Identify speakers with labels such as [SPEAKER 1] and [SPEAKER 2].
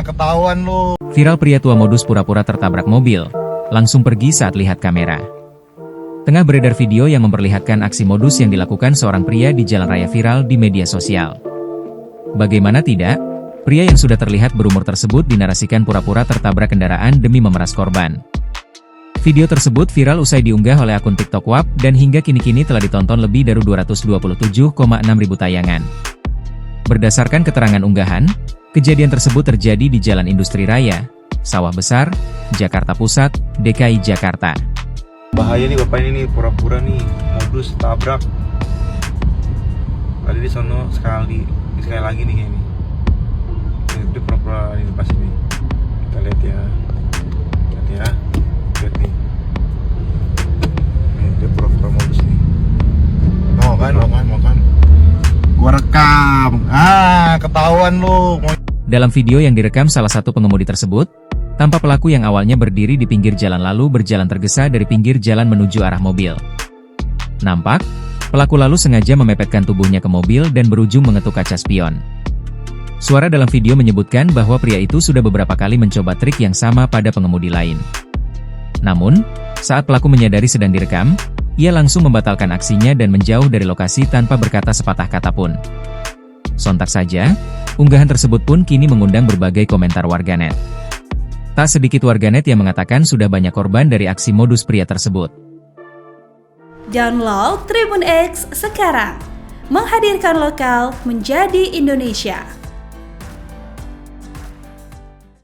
[SPEAKER 1] Ketahuan lu.
[SPEAKER 2] Viral pria tua modus pura-pura tertabrak mobil, langsung pergi saat lihat kamera. Tengah beredar video yang memperlihatkan aksi modus yang dilakukan seorang pria di jalan raya viral di media sosial. Bagaimana tidak, pria yang sudah terlihat berumur tersebut dinarasikan pura-pura tertabrak kendaraan demi memeras korban. Video tersebut viral usai diunggah oleh akun TikTok WAP dan hingga kini-kini telah ditonton lebih dari 227,6 ribu tayangan. Berdasarkan keterangan unggahan, kejadian tersebut terjadi di Jalan Industri Raya, Sawah Besar, Jakarta Pusat, DKI Jakarta.
[SPEAKER 1] Bahaya nih bapak ini nih, pura-pura nih modus tabrak. Tadi di sono sekali lagi nih ini. Itu pura-pura ini pas ini. Kita lihat ya. Lihat nih. Nih dia pura-pura modus nih. Mau kan. Gua rekam. Ketahuan lu.
[SPEAKER 2] Dalam video yang direkam salah satu pengemudi tersebut, tampak pelaku yang awalnya berdiri di pinggir jalan lalu berjalan tergesa dari pinggir jalan menuju arah mobil. Nampak, pelaku lalu sengaja memepetkan tubuhnya ke mobil dan berujung mengetuk kaca spion. Suara dalam video menyebutkan bahwa pria itu sudah beberapa kali mencoba trik yang sama pada pengemudi lain. Namun, saat pelaku menyadari sedang direkam, ia langsung membatalkan aksinya dan menjauh dari lokasi tanpa berkata sepatah kata pun. Sontak saja, unggahan tersebut pun kini mengundang berbagai komentar warganet. Tak sedikit warganet yang mengatakan sudah banyak korban dari aksi modus pria tersebut.
[SPEAKER 3] Download Tribun X sekarang, menghadirkan lokal menjadi Indonesia.